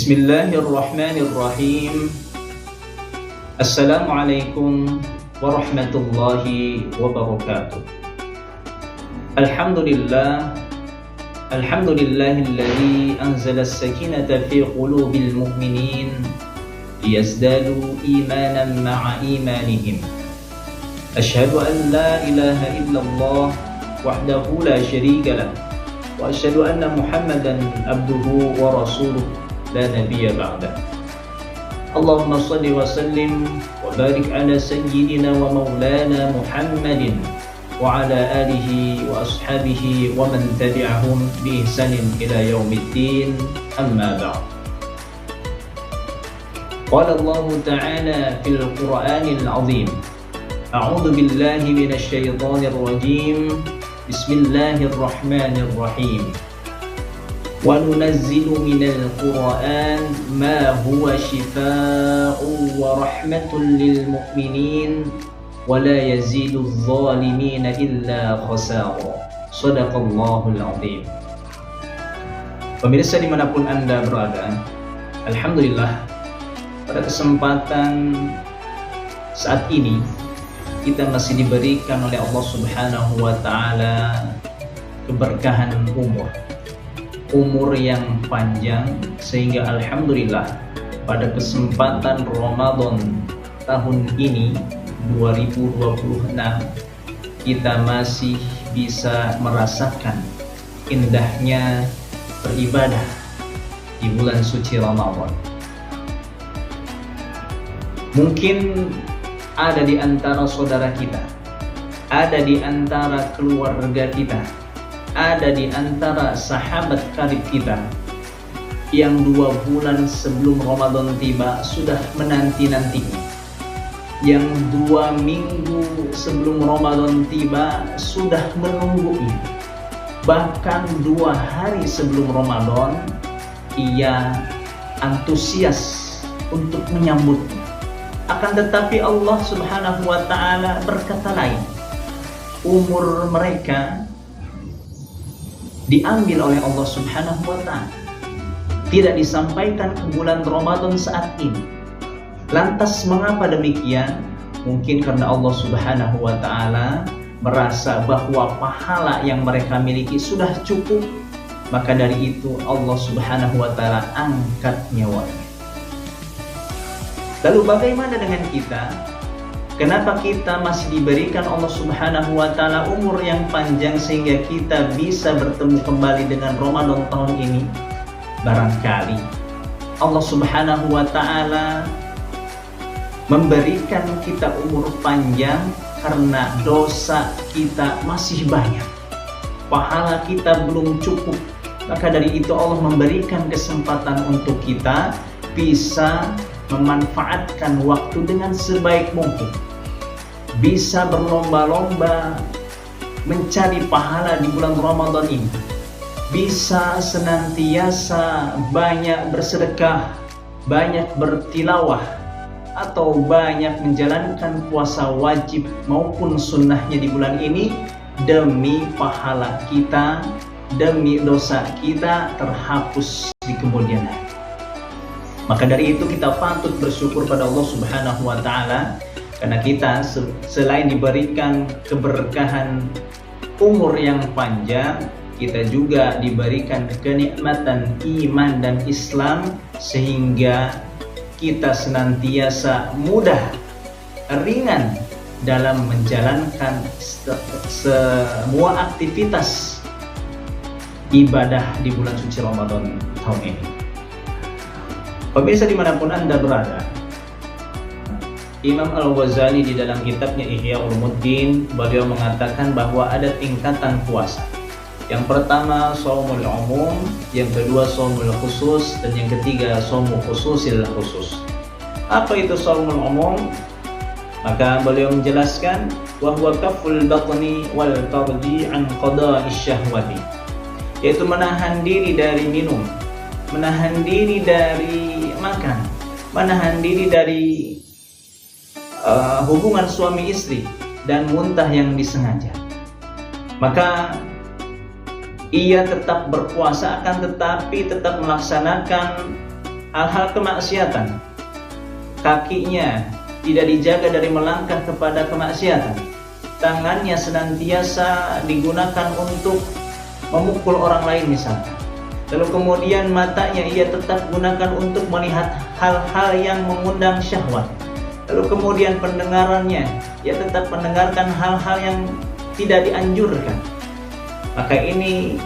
Bismillahirrahmanirrahim. Assalamualaikum warahmatullahi wabarakatuh. Alhamdulillahilladzi anzala as-sakinata fi qulubil mu'minin liyazdadu imanan ma'a imanihim. Asyhadu an la ilaha illallah wahdahu la syarika lah wa asyhadu anna Muhammadan abduhu wa rasuluh la nabiyya ba'dah. Allahumma salli wa sallim wa barik ala sayyidina wa maulana Muhammadin wa ala alihi wa ashabihi wa man tabi'ahum bi ihsanin ila yaumiddin, amma ba'd. Qala Allah ta'ala fil Qur'anil 'azim, a'udzu billahi minasy syaithanir rajim. Bismillahirrahmanirrahim. Wa nunazzilu minal Qur'an ma huwa shifaa'un wa rahmatun lil mu'minin wa la yazidu adh-dhalimina illa khasara. Shadaqallahul 'azim. Pemirsa dimanapun Anda berada, alhamdulillah pada kesempatan saat ini kita masih diberikan oleh Allah Subhanahu wa ta'ala keberkahan umur yang panjang, sehingga alhamdulillah pada kesempatan Ramadan tahun ini 2026 kita masih bisa merasakan indahnya beribadah di bulan suci Ramadan. Mungkin ada di antara saudara kita, ada di antara keluarga kita, ada di antara sahabat karib kita yang 2 bulan sebelum Ramadan tiba sudah menanti-nantinya, yang 2 minggu sebelum Ramadan tiba sudah menunggunya, bahkan 2 hari sebelum Ramadan ia antusias untuk menyambutnya. Akan tetapi Allah Subhanahu wa ta'ala berkata lain. Umur mereka diambil oleh Allah Subhanahu wa ta'ala, tidak disampaikan ke bulan Ramadan saat ini. Lantas mengapa demikian? Mungkin karena Allah Subhanahu wa ta'ala merasa bahwa pahala yang mereka miliki sudah cukup, maka dari itu Allah Subhanahu wa ta'ala angkat nyawanya. Lalu bagaimana dengan kita? Kenapa kita masih diberikan Allah Subhanahu wa ta'ala umur yang panjang sehingga kita bisa bertemu kembali dengan Ramadan tahun ini? Barangkali Allah Subhanahu wa ta'ala memberikan kita umur panjang karena dosa kita masih banyak, pahala kita belum cukup. Maka dari itu Allah memberikan kesempatan untuk kita bisa memanfaatkan waktu dengan sebaik mungkin, bisa berlomba-lomba mencari pahala di bulan Ramadan ini, bisa senantiasa banyak bersedekah, banyak bertilawah, atau banyak menjalankan puasa wajib maupun sunnahnya di bulan ini, demi pahala kita, demi dosa kita terhapus di kemudian hari. Maka dari itu kita patut bersyukur pada Allah Subhanahu wa ta'ala, karena kita selain diberikan keberkahan umur yang panjang, kita juga diberikan kenikmatan iman dan Islam, sehingga kita senantiasa mudah, ringan dalam menjalankan semua aktivitas ibadah di bulan suci Ramadan tahun ini. Pemirsa dimanapun Anda berada, Imam Al-Ghazali di dalam kitabnya Ihya Ulumuddin, beliau mengatakan bahwa ada tingkatan puasa. Yang pertama shaumul umum, yang kedua shaumul khusus, dan yang ketiga shaumul khususil khusus. Apa itu shaumul umum? Maka beliau menjelaskan wa huwa kaful batni wal farji an qada'i syahwati, yaitu menahan diri dari minum, menahan diri dari makan, menahan diri dari hubungan suami istri dan muntah yang disengaja. Maka ia tetap berpuasa, akan tetapi tetap melaksanakan hal-hal kemaksiatan, kakinya tidak dijaga dari melangkah kepada kemaksiatan, tangannya senantiasa digunakan untuk memukul orang lain misalkan, lalu kemudian matanya ia tetap gunakan untuk melihat hal-hal yang mengundang syahwat, lalu kemudian pendengarannya ia tetap mendengarkan hal-hal yang tidak dianjurkan, maka ini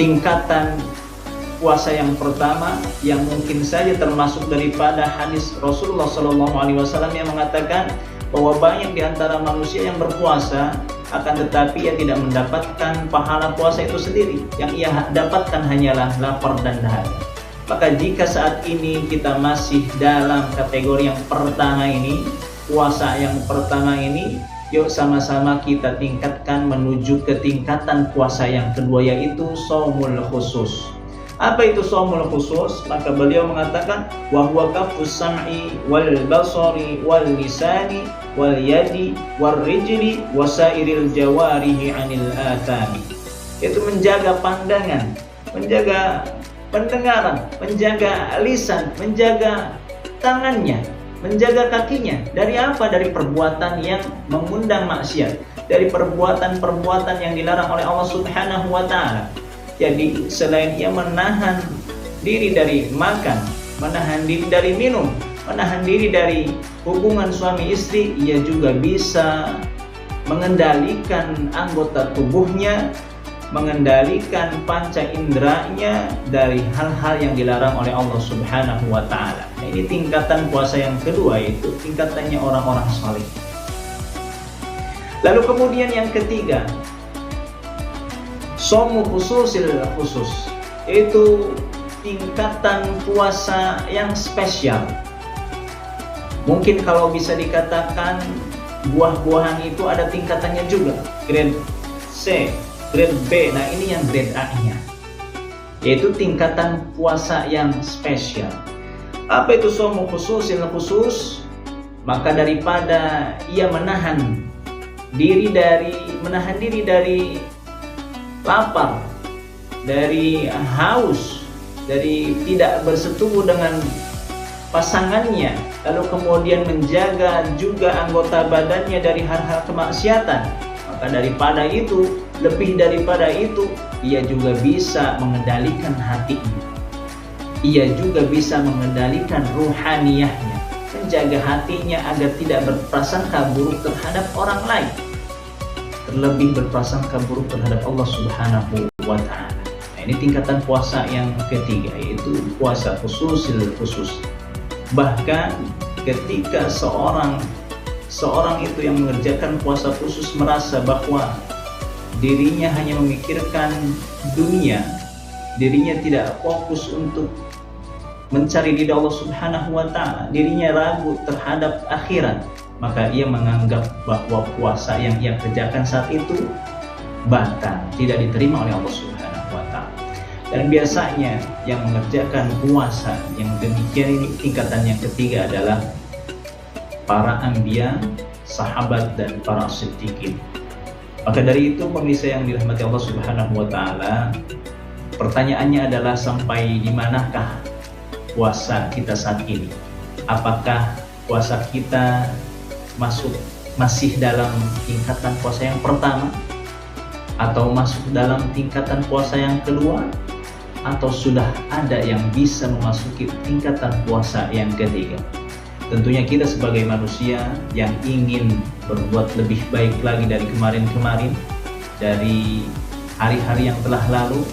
tingkatan puasa yang pertama yang mungkin saja termasuk daripada hadis Rasulullah SAW yang mengatakan bahwa banyak di antara manusia yang berpuasa akan tetapi ia tidak mendapatkan pahala puasa itu sendiri, yang ia dapatkan hanyalah lapar dan dahaga. Maka jika saat ini kita masih dalam kategori yang pertama ini, puasa yang pertama ini, yuk sama-sama kita tingkatkan menuju ke tingkatan puasa yang kedua, yaitu shaumul khusus. Apa itu shaumul khusus? Maka beliau mengatakan wa huwa kafus sam'i wal basari wal lisani wal yadi wal rijli wasairil jawarihi 'anil athami. Itu menjaga pandangan, menjaga pendengaran, menjaga lisan, menjaga tangannya, menjaga kakinya. Dari apa? Dari perbuatan yang mengundang maksiat, dari perbuatan-perbuatan yang dilarang oleh Allah Subhanahu wa taala. Jadi selain ia menahan diri dari makan, menahan diri dari minum, menahan diri dari hubungan suami istri, ia juga bisa mengendalikan anggota tubuhnya, mengendalikan panca inderanya dari hal-hal yang dilarang oleh Allah Subhanahu wa taala. Nah, ini tingkatan puasa yang kedua, itu tingkatannya orang-orang saleh. Lalu kemudian yang ketiga, shaumu khususil khusus, itu tingkatan puasa yang spesial. Mungkin kalau bisa dikatakan buah-buahan itu ada tingkatannya juga, grade C, grade B. Nah, ini yang grade A-nya, yaitu tingkatan puasa yang spesial. Apa itu shaumu khususil khusus? Maka daripada ia menahan diri dari lapar, dari haus, dari tidak bersetubuh dengan pasangannya, lalu kemudian menjaga juga anggota badannya dari hal-hal kemaksiatan, maka daripada itu, lebih daripada itu, ia juga bisa mengendalikan hatinya, ia juga bisa mengendalikan ruhaniyahnya, menjaga hatinya agar tidak berprasangka buruk terhadap orang lain, terlebih berprasangka buruk terhadap Allah Subhanahu wa ta'ala. Nah, ini tingkatan puasa yang ketiga, yaitu puasa khususil khusus. Bahkan ketika seorang itu yang mengerjakan puasa khusus merasa bahwa dirinya hanya memikirkan dunia, dirinya tidak fokus untuk mencari ridha Allah Subhanahu wa ta'ala, dirinya ragu terhadap akhirat, maka ia menganggap bahwa puasa yang ia kerjakan saat itu batal, tidak diterima oleh Allah Subhanahu wa ta'ala. Dan biasanya yang mengerjakan puasa yang demikian ini, tingkatan yang ketiga, adalah para anbiya, sahabat, dan para siddiqin. Maka dari itu, pemirsa yang dirahmati Allah Subhanahu wa ta'ala, pertanyaannya adalah sampai di manakah puasa kita saat ini? Apakah puasa kita masih dalam tingkatan puasa yang pertama, atau masuk dalam tingkatan puasa yang kedua, atau sudah ada yang bisa memasuki tingkatan puasa yang ketiga? Tentunya kita sebagai manusia yang ingin berbuat lebih baik lagi dari kemarin-kemarin, dari hari-hari yang telah lalu,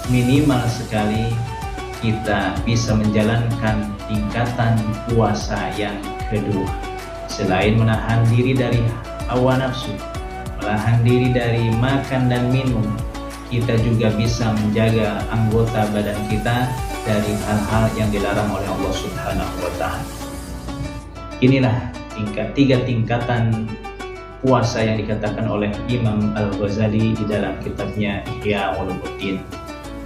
minimal sekali kita bisa menjalankan tingkatan puasa yang kedua. Selain menahan diri dari hawa nafsu, menahan diri dari makan dan minum, kita juga bisa menjaga anggota badan kita dari hal-hal yang dilarang oleh Allah Subhanahu wa ta'ala. Inilah tiga tingkatan puasa yang dikatakan oleh Imam Al-Ghazali di dalam kitabnya Ihya Ulumuddin.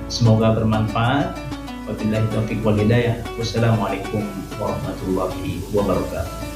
Semoga bermanfaat. Wabillahi taufiq wal hidayah. Wassalamualaikum warahmatullahi wabarakatuh.